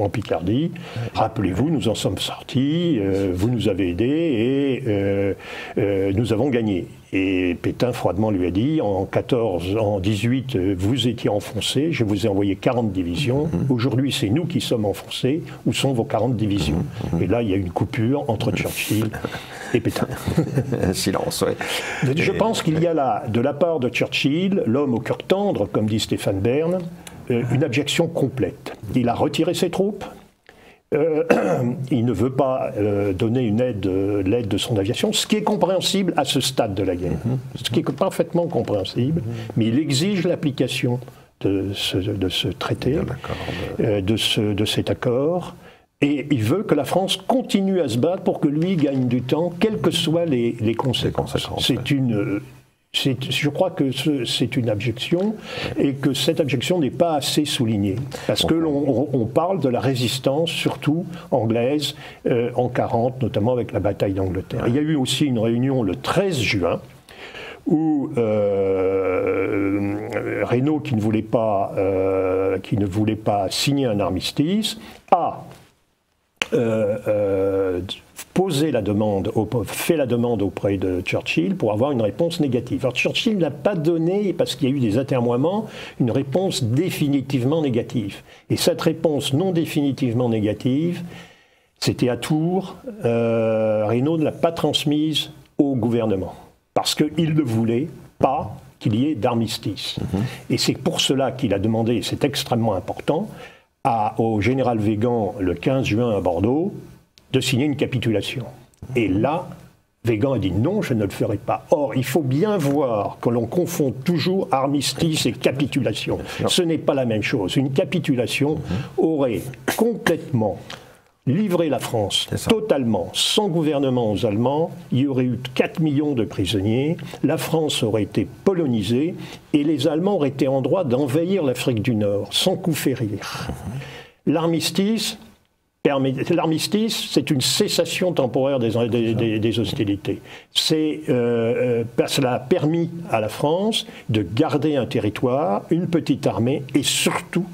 en Picardie, rappelez-vous, nous en sommes sortis, vous nous avez aidés et nous avons gagné. Et Pétain froidement lui a dit, en 18, vous étiez enfoncés, je vous ai envoyé 40 divisions, aujourd'hui c'est nous qui sommes enfoncés, où sont vos 40 divisions? Et là il y a une coupure entre Churchill et Pétain. Silence, oui. Je pense qu'il y a là, de la part de Churchill, l'homme au cœur tendre, comme dit Stéphane Bern, une abjection complète. Il a retiré ses troupes. Il ne veut pas donner l'aide de son aviation, ce qui est compréhensible à ce stade de la guerre, ce qui est parfaitement compréhensible, mais il exige l'application de ce traité, de cet accord, et il veut que la France continue à se battre pour que lui gagne du temps, quelles que soient les conséquences. Je crois que c'est une abjection et que cette abjection n'est pas assez soulignée. Parce que l'on parle de la résistance, surtout anglaise, en 40, notamment avec la bataille d'Angleterre. Il y a eu aussi une réunion le 13 juin où Reynaud, qui ne voulait pas signer un armistice, a fait la demande auprès de Churchill pour avoir une réponse négative. Alors Churchill n'a pas donné, parce qu'il y a eu des atermoiements, une réponse définitivement négative. Et cette réponse non définitivement négative, c'était à Tours, Reynaud ne l'a pas transmise au gouvernement, parce qu'il ne voulait pas qu'il y ait d'armistice. Et c'est pour cela qu'il a demandé, et c'est extrêmement important, au général Weygand, le 15 juin à Bordeaux, de signer une capitulation. Et là, Weygand a dit non, je ne le ferai pas. Or, il faut bien voir que l'on confond toujours armistice et capitulation. Ce n'est pas la même chose. Une capitulation aurait complètement livré la France totalement, sans gouvernement aux Allemands. Il y aurait eu 4 millions de prisonniers, la France aurait été polonisée et les Allemands auraient été en droit d'envahir l'Afrique du Nord, sans coup férir. L'armistice, c'est une cessation temporaire des hostilités. Cela a permis à la France de garder un territoire, une petite armée et surtout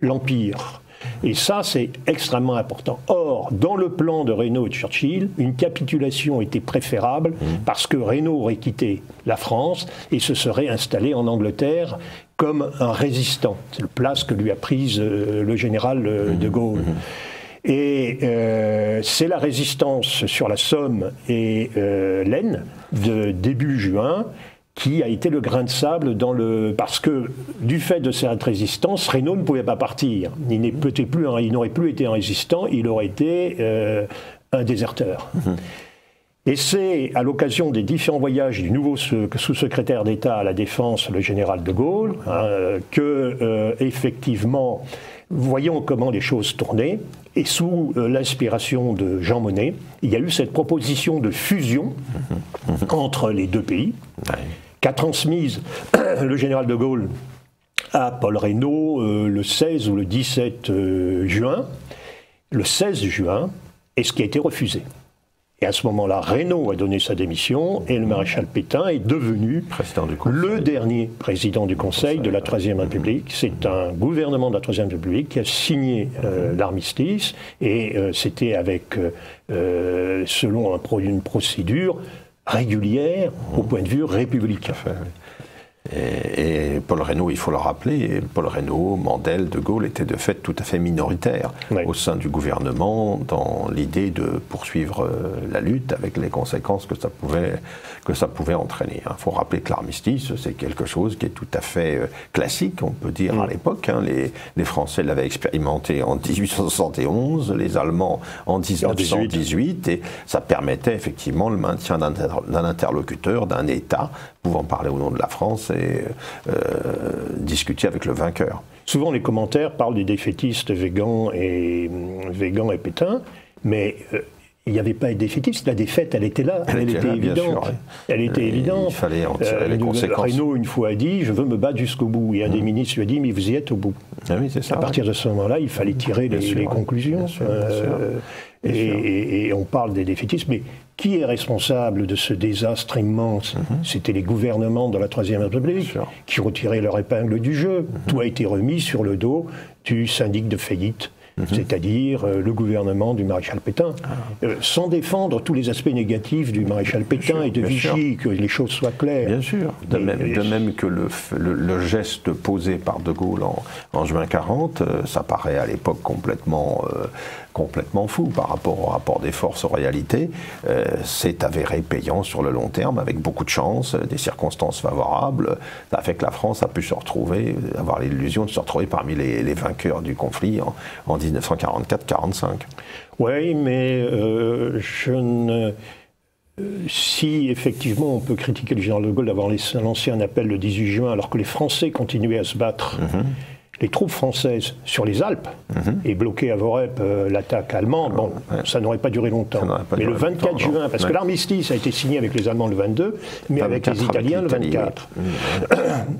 l'Empire. Et ça, c'est extrêmement important. Or, dans le plan de Reynaud et de Churchill, une capitulation était préférable parce que Reynaud aurait quitté la France et se serait installé en Angleterre comme un résistant. C'est la place que lui a prise le général de Gaulle. Et c'est la résistance sur la Somme et l'Aisne de début juin qui a été le grain de sable parce que du fait de cette résistance, Reynaud ne pouvait pas partir. Il n'aurait plus été un résistant, il aurait été un déserteur. Et c'est à l'occasion des différents voyages du nouveau sous-secrétaire d'État à la Défense, le général de Gaulle, que effectivement, voyons comment les choses tournaient, et sous l'inspiration de Jean Monnet, il y a eu cette proposition de fusion entre les deux pays, qu'a transmise le général de Gaulle à Paul Reynaud le 16 ou le 17 juin, le 16 juin, et ce qui a été refusé. Et à ce moment-là, Reynaud a donné sa démission et le maréchal Pétain est devenu le dernier président du Conseil de la Troisième République. C'est un gouvernement de la Troisième République qui a signé l'armistice et c'était selon une procédure régulière au point de vue républicain. Et Paul Reynaud, il faut le rappeler, Paul Reynaud, Mandel, de Gaulle étaient de fait tout à fait minoritaires au sein du gouvernement dans l'idée de poursuivre la lutte avec les conséquences que ça pouvait entraîner. Il faut rappeler que l'armistice, c'est quelque chose qui est tout à fait classique, on peut dire, à l'époque. Les Français l'avaient expérimenté en 1871, les Allemands en 1918, et ça permettait effectivement le maintien d'un interlocuteur, d'un État, pouvant parler au nom de la France et discuter avec le vainqueur. Souvent, les commentaires parlent des défaitistes Weygand et Pétain, mais il n'y avait pas de défaitisme, la défaite, elle était là, elle était évidente. Elle était évidente. Il fallait en tirer les conséquences. Reynaud, une fois, a dit « je veux me battre jusqu'au bout ». Et un des ministres lui a dit « mais vous y êtes au bout ». Ah oui, c'est ça. À partir de ce moment-là, il fallait tirer les conclusions. Et on parle des défaitistes, mais qui est responsable de ce désastre immense? C'était les gouvernements de la Troisième République qui ont tiré leur épingle du jeu. Tout a été remis sur le dos du syndic de faillite. C'est-à-dire le gouvernement du maréchal Pétain, sans défendre tous les aspects négatifs du maréchal Pétain et de Vichy, que les choses soient claires. Bien sûr, de même que le geste posé par De Gaulle en juin 40, ça paraît à l'époque complètement fou par rapport au rapport des forces aux réalités, c'est avéré payant sur le long terme, avec beaucoup de chance, des circonstances favorables. Ça fait que la France a pu se retrouver, avoir l'illusion de se retrouver parmi les vainqueurs du conflit en 1944-45. Oui, mais si effectivement on peut critiquer le général de Gaulle d'avoir lancé un appel le 18 juin alors que les Français continuaient à se battre, les troupes françaises sur les Alpes et bloquaient à Vorep l'attaque allemande, bon, ça n'aurait pas duré longtemps. Mais le 24 juin, parce que l'armistice a été signé avec les Allemands le 22, mais avec les Italiens le 24.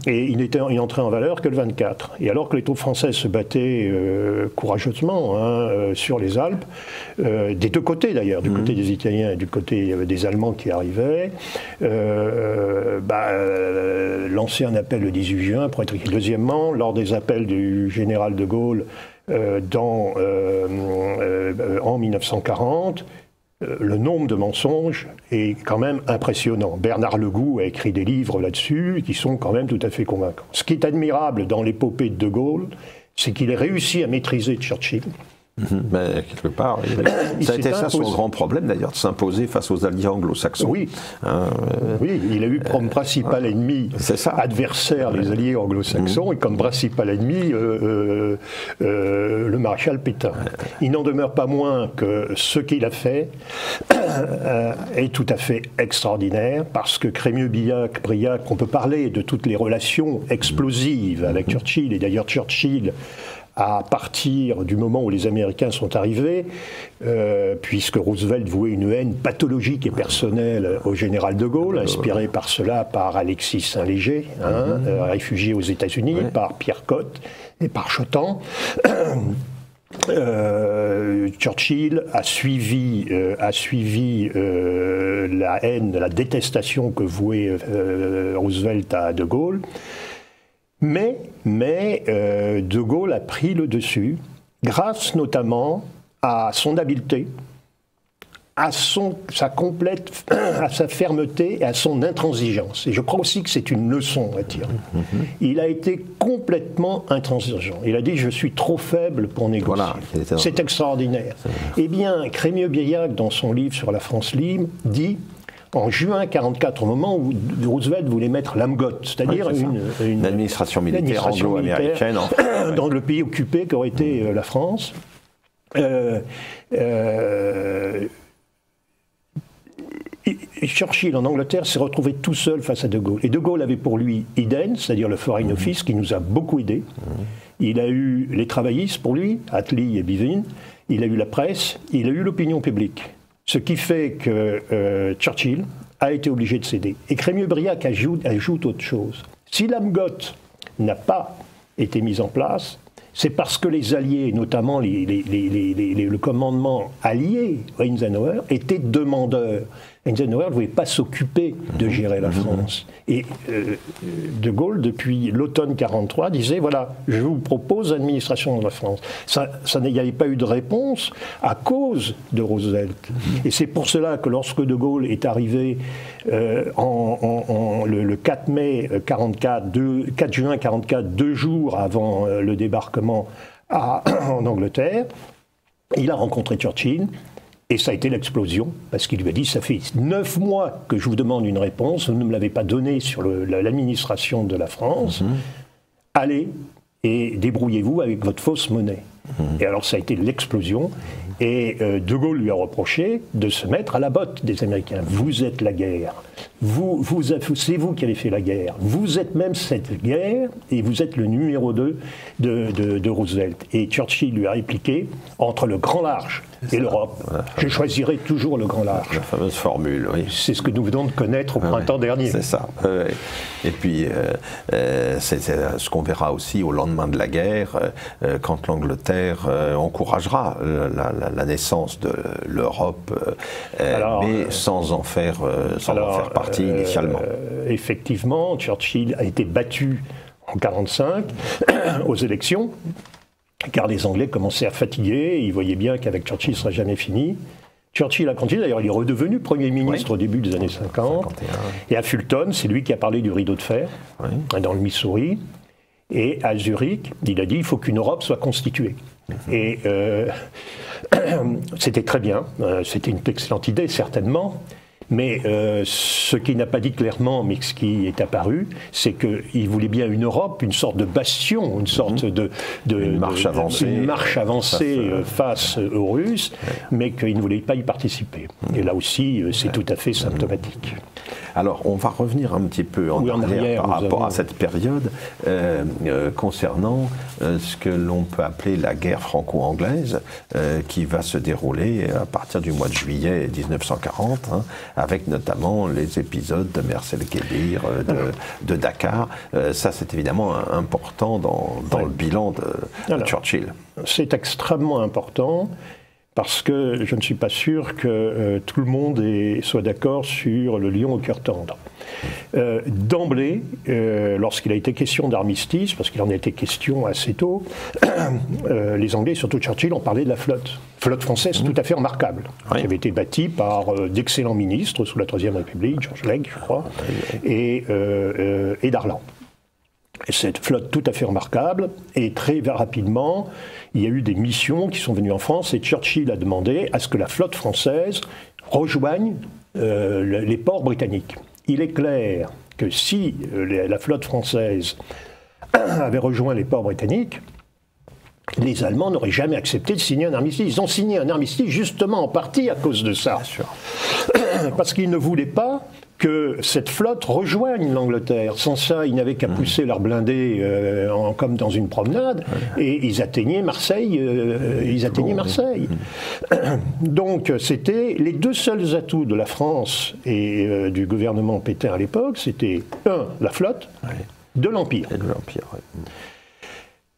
Et il n'est entré en valeur que le 24. Et alors que les troupes françaises se battaient courageusement sur les Alpes, des deux côtés d'ailleurs, du côté des Italiens et du côté des Allemands qui arrivaient, lancer un appel le 18 juin pour être... Deuxièmement, lors des appels du général de Gaulle en 1940, le nombre de mensonges est quand même impressionnant. Bernard Legoux a écrit des livres là-dessus qui sont quand même tout à fait convaincants. Ce qui est admirable dans l'épopée de Gaulle, c'est qu'il ait réussi à maîtriser Churchill. Mais quelque part, ça a été ça son grand problème d'ailleurs, de s'imposer face aux alliés anglo-saxons. Oui, oui, il a eu comme principal ennemi adversaire les alliés anglo-saxons et comme principal ennemi le maréchal Pétain. Il n'en demeure pas moins que ce qu'il a fait est tout à fait extraordinaire parce que Crémieux-Briac, on peut parler de toutes les relations explosives avec Churchill, et d'ailleurs Churchill, à partir du moment où les Américains sont arrivés, puisque Roosevelt vouait une haine pathologique et personnelle au général de Gaulle, inspiré par cela par Alexis Saint-Léger, réfugié aux États-Unis, par Pierre Cotte et par Chotan. Churchill a suivi la haine, la détestation que vouait Roosevelt à de Gaulle. Mais de Gaulle a pris le dessus, grâce notamment à son habileté, à sa fermeté et à son intransigeance. Et je crois aussi que c'est une leçon à tirer. Il a été complètement intransigeant. Il a dit « je suis trop faible pour négocier voilà, ». C'est extraordinaire. Eh bien, Crémieux-Briac, dans son livre sur la France libre, dit en juin 1944, au moment où Roosevelt voulait mettre l'AMGOT, c'est-à-dire une administration militaire anglo-américaine dans le pays occupé qu'aurait été la France, Churchill en Angleterre s'est retrouvé tout seul face à De Gaulle. Et De Gaulle avait pour lui Eden, c'est-à-dire le Foreign Office, qui nous a beaucoup aidés. Il a eu les travaillistes pour lui, Attlee et Bivin. Il a eu la presse, il a eu l'opinion publique. Ce qui fait que Churchill a été obligé de céder. Et Crémieux-Briac ajoute autre chose. Si l'AMGOT n'a pas été mise en place, c'est parce que les Alliés, notamment le commandement allié, Eisenhower, étaient demandeurs. Eisenhower ne voulait pas s'occuper de gérer la France. Et De Gaulle, depuis l'automne 1943, disait, voilà, je vous propose l'administration de la France. Il n'y avait pas eu de réponse à cause de Roosevelt. Et c'est pour cela que lorsque De Gaulle est arrivé le 4 mai 44, 4 juin 1944, 2 jours avant le débarquement en Angleterre, il a rencontré Churchill. Et ça a été l'explosion, parce qu'il lui a dit, ça fait 9 mois que je vous demande une réponse, vous ne me l'avez pas donnée sur l'administration de la France, allez et débrouillez-vous avec votre fausse monnaie. Et alors ça a été l'explosion. Et De Gaulle lui a reproché de se mettre à la botte des Américains. Vous êtes la guerre. C'est vous qui avez fait la guerre. Vous êtes même cette guerre et vous êtes le numéro 2 de Roosevelt. Et Churchill lui a répliqué, entre le grand large et l'Europe, je choisirai toujours le grand large. La fameuse formule, oui. C'est ce que nous venons de connaître au printemps dernier. C'est ça. Et puis, c'est ce qu'on verra aussi au lendemain de la guerre, quand l'Angleterre encouragera la naissance de l'Europe, mais sans en faire partie initialement. Effectivement, Churchill a été battu en 1945 aux élections, car les Anglais commençaient à fatiguer, ils voyaient bien qu'avec Churchill, ce ne serait jamais fini. Churchill a continué, d'ailleurs il est redevenu Premier ministre au début des années 50. 51. Et à Fulton, c'est lui qui a parlé du rideau de fer, dans le Missouri. Et à Zurich, il a dit il faut qu'une Europe soit constituée. Et c'était très bien, c'était une excellente idée, certainement. Mais ce qu'il n'a pas dit clairement, mais ce qui est apparu, c'est qu'il voulait bien une Europe, une sorte de bastion, une sorte une marche avancée face aux Russes, mais qu'il ne voulait pas y participer. Et là aussi, c'est tout à fait symptomatique. Alors, on va revenir un petit peu en arrière par rapport à cette période concernant ce que l'on peut appeler la guerre franco-anglaise qui va se dérouler à partir du mois de juillet 1940, avec notamment les épisodes de Mers-el-Kébir, de Dakar. Ça, c'est évidemment important dans le bilan de Churchill. C'est extrêmement important. Parce que je ne suis pas sûr que tout le monde soit d'accord sur le lion au cœur tendre. D'emblée, lorsqu'il a été question d'armistice, parce qu'il en a été question assez tôt, les Anglais, surtout Churchill, ont parlé de la flotte. Flotte française tout à fait remarquable, qui avait été bâtie par d'excellents ministres sous la Troisième République, Georges Legge, je crois, et Darlan. Cette flotte tout à fait remarquable, et très rapidement, il y a eu des missions qui sont venues en France, et Churchill a demandé à ce que la flotte française rejoigne les ports britanniques. Il est clair que si la flotte française avait rejoint les ports britanniques, les Allemands n'auraient jamais accepté de signer un armistice. Ils ont signé un armistice justement en partie à cause de ça. Bien sûr. Parce qu'ils ne voulaient pas que cette flotte rejoigne l'Angleterre. Sans ça, ils n'avaient qu'à pousser leurs blindés comme dans une promenade, et ils atteignaient Marseille. Donc, c'était les deux seuls atouts de la France et du gouvernement Pétain à l'époque, c'était la flotte, de l'Empire. Et de l'Empire, oui.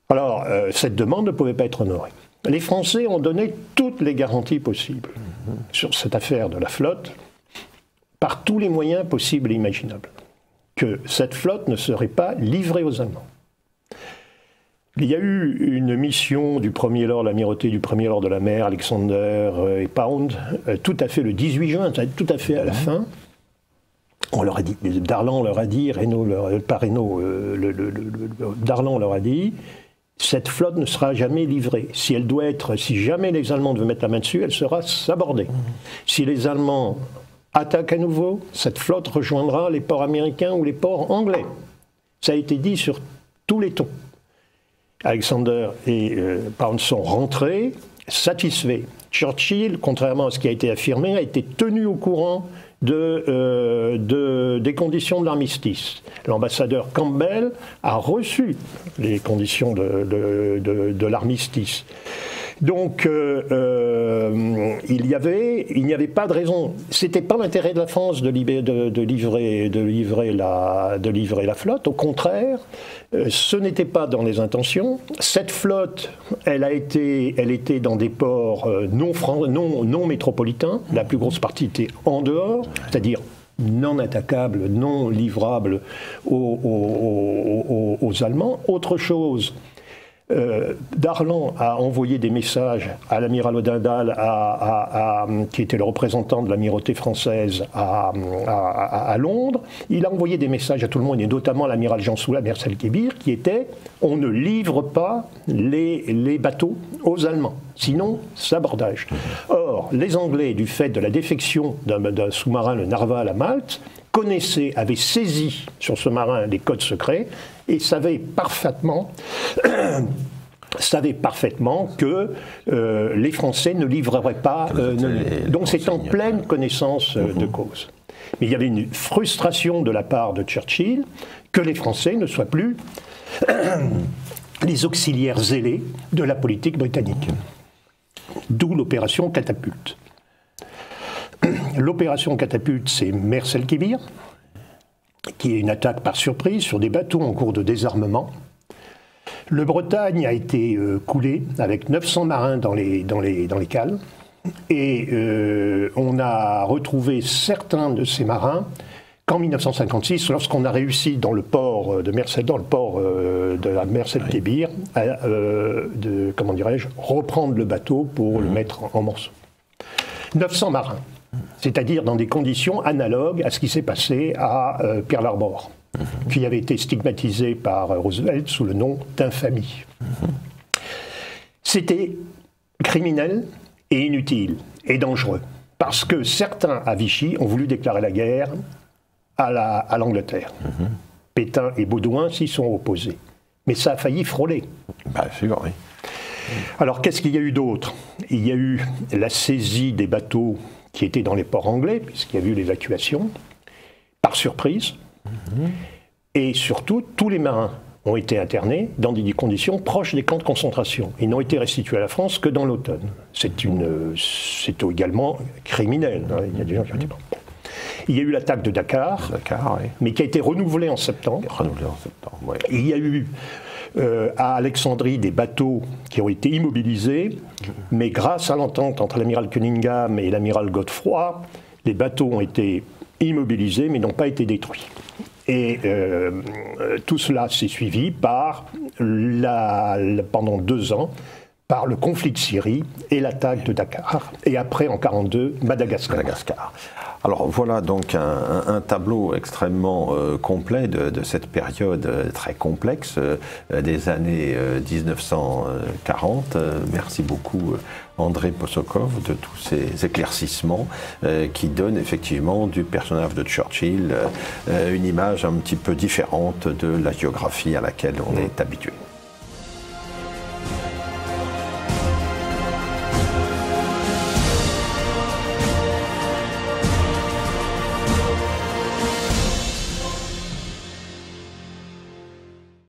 Alors, cette demande ne pouvait pas être honorée. Les Français ont donné toutes les garanties possibles sur cette affaire de la flotte, par tous les moyens possibles et imaginables, que cette flotte ne serait pas livrée aux Allemands. Il y a eu une mission du premier lord, l'amirauté du premier lord de la mer, Alexander et Pound, tout à fait le 18 juin, tout à fait à la fin. On leur a dit, Darlan leur a dit, Darlan leur a dit, cette flotte ne sera jamais livrée. Si jamais les Allemands devaient mettre la main dessus, elle sera sabordée. Si les Allemands attaquent à nouveau, cette flotte rejoindra les ports américains ou les ports anglais. Ça a été dit sur tous les tons. Alexander et Pound sont rentrés, satisfaits. Churchill, contrairement à ce qui a été affirmé, a été tenu au courant des conditions de l'armistice. L'ambassadeur Campbell a reçu les conditions de l'armistice. Donc, il n'y avait pas de raison. C'était pas l'intérêt de la France de livrer la flotte. Au contraire, ce n'était pas dans les intentions. Cette flotte, elle était dans des ports non métropolitains. La plus grosse partie était en dehors, c'est-à-dire non attaquable, non livrable aux Allemands. Autre chose. Darlan a envoyé des messages à l'amiral Odindal, qui était le représentant de l'amirauté française à Londres. Il a envoyé des messages à tout le monde, et notamment à l'amiral Jean Soula, Mers-el-Kébir, qui était « on ne livre pas les bateaux aux Allemands, sinon sabordage ». Or, les Anglais, du fait de la défection d'un sous-marin, le Narval à Malte, avaient saisi sur ce marin des codes secrets et savaient parfaitement savait parfaitement que les Français ne livreraient pas. Donc c'est en pleine connaissance de cause. Mais il y avait une frustration de la part de Churchill que les Français ne soient plus les auxiliaires zélés de la politique britannique. D'où l'opération Catapulte. L'opération Catapulte, c'est Mers-el-Kébir, qui est une attaque par surprise sur des bateaux en cours de désarmement. Le Bretagne a été coulé avec 900 marins dans les cales. Et on a retrouvé certains de ces marins qu'en 1956, lorsqu'on a réussi dans le port de la Mers-el-Kébir, comment dirais-je, reprendre le bateau pour le mettre en morceaux. 900 marins, c'est-à-dire dans des conditions analogues à ce qui s'est passé à Pearl Harbor, qui avait été stigmatisé par Roosevelt sous le nom d'infamie. C'était criminel et inutile et dangereux, parce que certains à Vichy ont voulu déclarer la guerre à l'Angleterre. Pétain et Baudouin s'y sont opposés. Mais ça a failli frôler. Bien sûr, oui. Alors qu'est-ce qu'il y a eu d'autre? Il y a eu la saisie des bateaux qui étaient dans les ports anglais, puisqu'il y a eu l'évacuation, par surprise. Et surtout, tous les marins ont été internés dans des conditions proches des camps de concentration. Ils n'ont été restitués à la France que dans l'automne. C'est également criminel. Hein. Il y a des gens qui ont été... Il y a eu l'attaque de Dakar, oui. Mais qui a été renouvelée en septembre. Oui. Il y a eu à Alexandrie des bateaux qui ont été immobilisés, mais grâce à l'entente entre l'amiral Cunningham et l'amiral Godefroy, les bateaux ont été immobilisés mais n'ont pas été détruits. Et tout cela s'est suivi par, pendant 2 ans, par le conflit de Syrie et l'attaque de Dakar. Et après, en 1942, Madagascar. Alors voilà donc un tableau extrêmement complet de cette période très complexe des années 1940. Merci beaucoup André Possokov de tous ces éclaircissements qui donnent effectivement du personnage de Churchill une image un petit peu différente de la géographie à laquelle on est habitué.